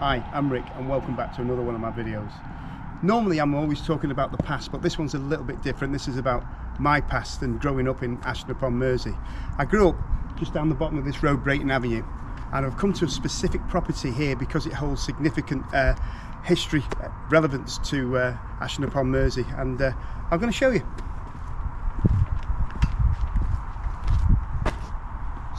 Hi, I'm Rick and welcome back to another one of my videos. Normally I'm always talking about the past, but this one's a little bit different. This is about my past and growing up in Ashton Upon Mersey. I grew up just down the bottom of this road, Brayton Avenue, and I've come to a specific property here because it holds significant history relevance to Ashton Upon Mersey, and I'm going to show you.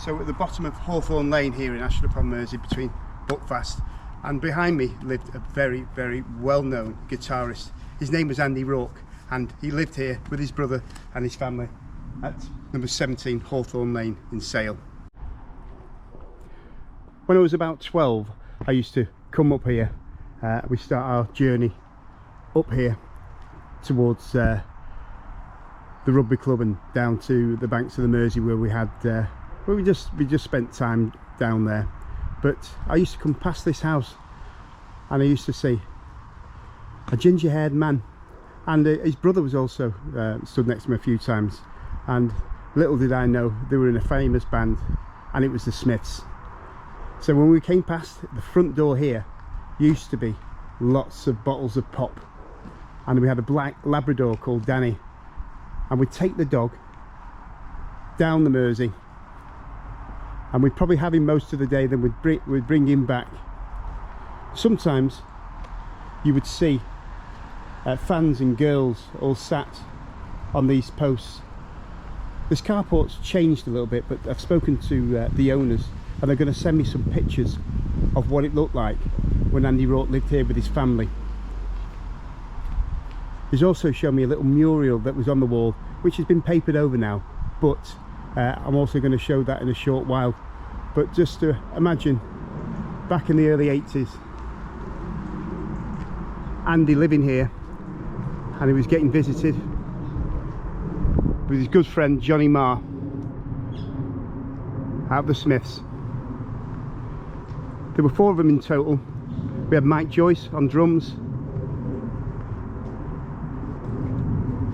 So at the bottom of Hawthorn Lane here in Ashton Upon Mersey, between Buckfast, and behind me lived a very, very well-known guitarist. His name was Rourke, and he lived here with his brother and his family at number 17 Hawthorn Lane in Sale. When I was about 12, I used to come up here. We start our journey up here towards the rugby club and down to the banks of the Mersey, where we had we just spent time down there. But I used to come past this house and I used to see a ginger-haired man, and his brother was also stood next to me a few times, and little did I know they were in a famous band, and it was the Smiths. So when we came past the front door here, used to be lots of bottles of pop, and we had a black Labrador called Danny, and we'd take the dog down the Mersey, and we'd probably have him most of the day, then we'd bring him back. Sometimes you would see fans and girls all sat on these posts. This carport's changed a little bit, but I've spoken to the owners, and they're going to send me some pictures of what it looked like when Rourke lived here with his family. He's also shown me a little mural that was on the wall, which has been papered over now, but I'm also going to show that in a short while. But just to imagine back in the early 80s, Andy living here, and he was getting visited with his good friend Johnny Marr out of the Smiths. There were 4 of them in total. We had Mike Joyce on drums,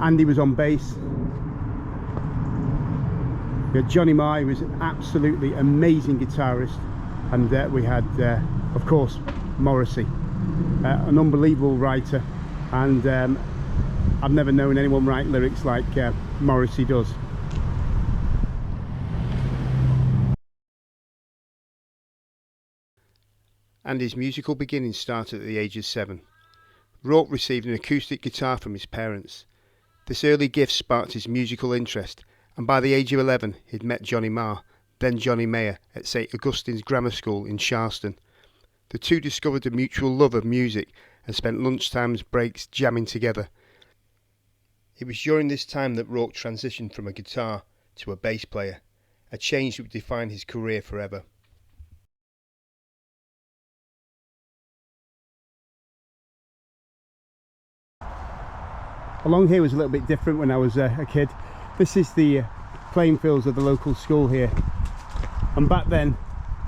Andy was on bass, we had Johnny Marr, who was an absolutely amazing guitarist, and we had of course Morrissey, an unbelievable writer, and I've never known anyone write lyrics like Morrissey does. Andy's musical beginnings started at the age of 7. Rourke received an acoustic guitar from his parents. This early gift sparked his musical interest, and by the age of 11 he'd met Johnny Marr, then Johnny Mayer, at St Augustine's Grammar School in Charleston. The two discovered a mutual love of music and spent lunchtimes breaks jamming together. It was during this time that Rourke transitioned from a guitar to a bass player, a change that would define his career forever. Along here was a little bit different when I was a kid. This is the playing fields of the local school here, and back then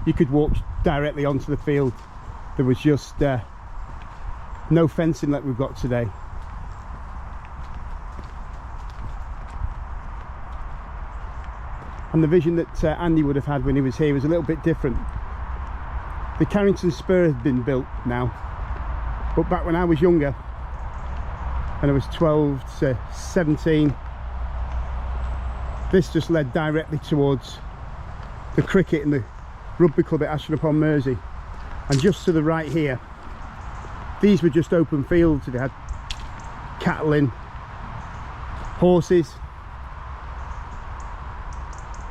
you could walk directly onto the field. There was just no fencing like we've got today. And the vision that Andy would have had when he was here was a little bit different. The Carrington Spur has been built now, but back when I was younger, and I was 12 to 17, this just led directly towards the cricket and the rugby club at Ashton Upon Mersey. And just to the right here, these were just open fields. They had cattle in, horses,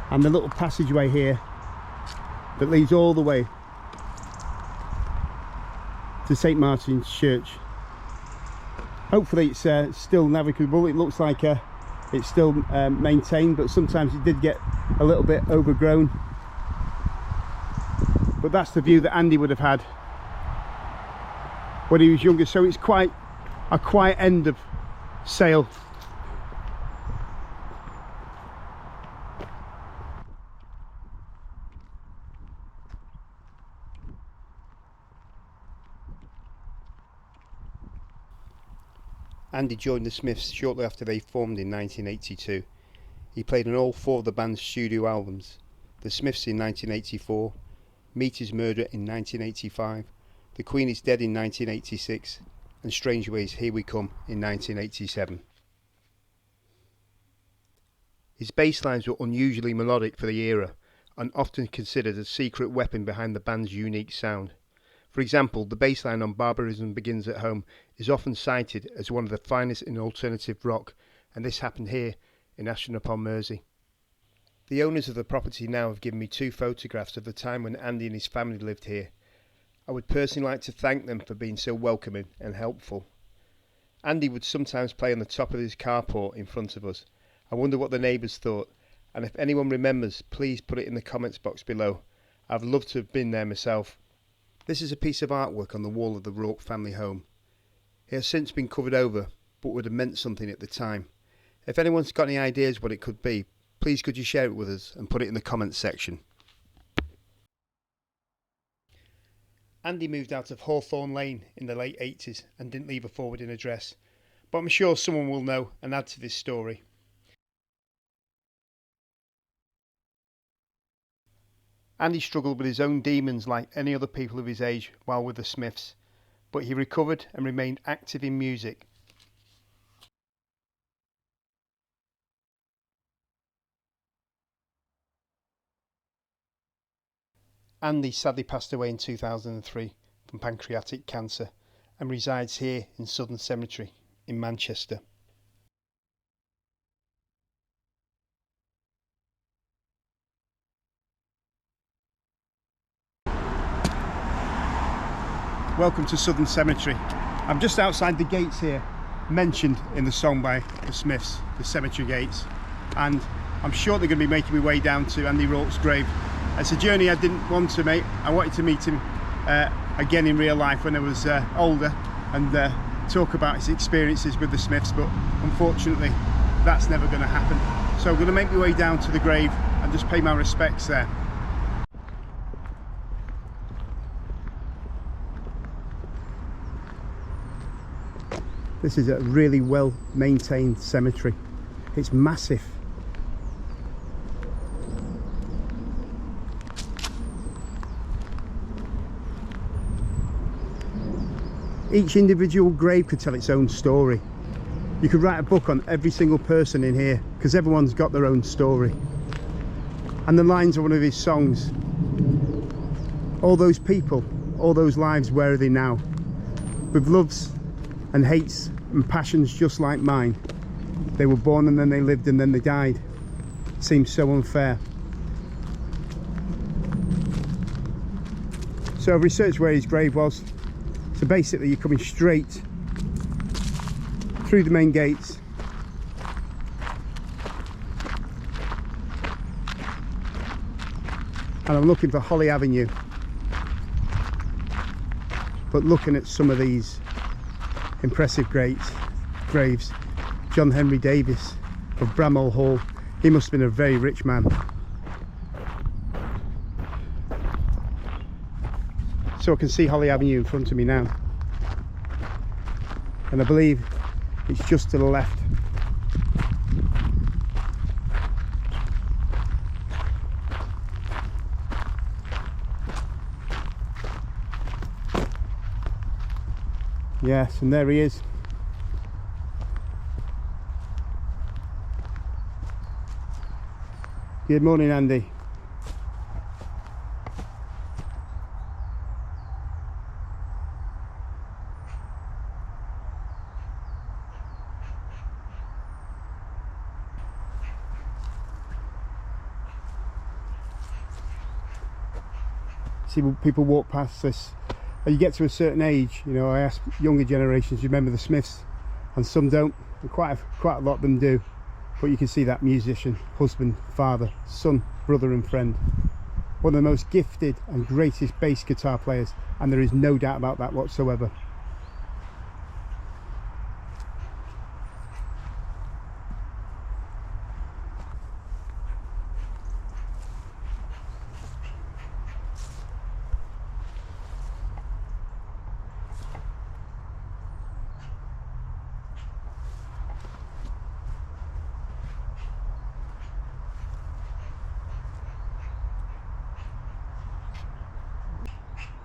and the little passageway here that leads all the way to St Martin's Church. Hopefully it's still navigable. It looks like it's still maintained, but sometimes it did get a little bit overgrown. But that's the view that Andy would have had when he was younger. So it's quite a quiet end of Sale. Andy joined the Smiths shortly after they formed in 1982. He played on all 4 of the band's studio albums: The Smiths in 1984, Meet His Murder in 1985, The Queen is dead in 1986, and Strange Ways, Here We Come in 1987. His bass lines were unusually melodic for the era, and often considered a secret weapon behind the band's unique sound. For example, the bass line on Barbarism Begins at Home is often cited as one of the finest in alternative rock, and this happened here in Ashton Upon Mersey. The owners of the property now have given me 2 photographs of the time when Andy and his family lived here. I would personally like to thank them for being so welcoming and helpful. Andy would sometimes play on the top of his carport in front of us. I wonder what the neighbours thought, and if anyone remembers, please put it in the comments box below. I'd love to have been there myself. This is a piece of artwork on the wall of the Rourke family home. It has since been covered over, but would have meant something at the time. If anyone's got any ideas what it could be, please could you share it with us and put it in the comments section. Andy moved out of Hawthorn Lane in the late 80s and didn't leave a forwarding address, but I'm sure someone will know and add to this story. Andy struggled with his own demons like any other people of his age while with the Smiths, but he recovered and remained active in music. Andy sadly passed away in 2003 from pancreatic cancer and resides here in Southern Cemetery in Manchester. Welcome to Southern Cemetery. I'm just outside the gates here, mentioned in the song by the Smiths, the cemetery gates, and I'm sure they're going to be making my way down to Andy Rourke's grave. It's a journey I didn't want to make. I wanted to meet him again in real life when I was older and talk about his experiences with the Smiths, but unfortunately that's never going to happen. So I'm going to make my way down to the grave and just pay my respects there. This is a really well maintained cemetery. It's massive. Each individual grave could tell its own story. You could write a book on every single person in here because everyone's got their own story. And the lines of one of his songs, all those people, all those lives, where are they now? With loves and hates and passions just like mine. They were born and then they lived and then they died. Seems so unfair. So I've researched where his grave was. So basically you're coming straight through the main gates and I'm looking for Holly Avenue, but looking at some of these impressive graves. John Henry Davis of Bramall Hall, he must have been a very rich man. So I can see Holly Avenue in front of me now, and I believe it's just to the left. Yes, and there he is. Good morning, Andy. See, people walk past this. You get to a certain age, you know, I ask younger generations, you remember the Smiths? And some don't, and quite a lot of them do. But you can see that musician, husband, father, son, brother and friend. One of the most gifted and greatest bass guitar players, and there is no doubt about that whatsoever.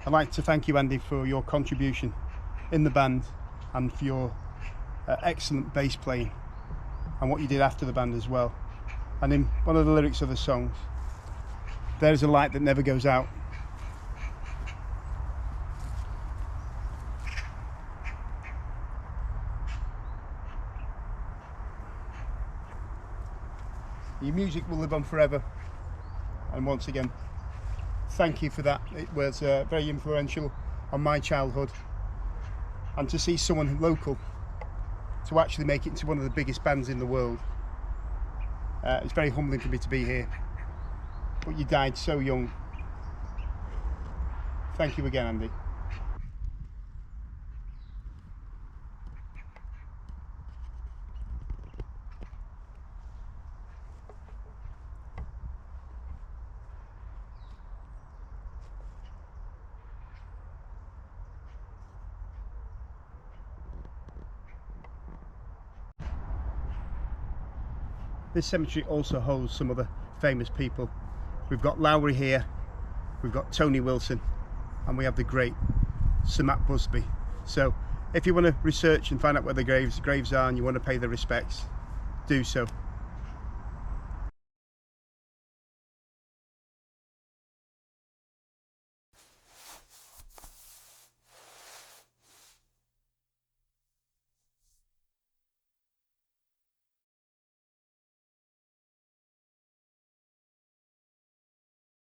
I'd like to thank you, Andy, for your contribution in the band and for your excellent bass playing and what you did after the band as well. And in one of the lyrics of the songs, there's a light that never goes out. Your music will live on forever, and once again, thank you for that. It was very influential on my childhood, and to see someone local to actually make it into one of the biggest bands in the world, it's very humbling for me to be here. But you died so young. Thank you again, Andy. This cemetery also holds some other famous people. We've got Lowry here, we've got Tony Wilson, and we have the great Sir Matt Busby. So if you want to research and find out where the graves are and you want to pay the respects, do so.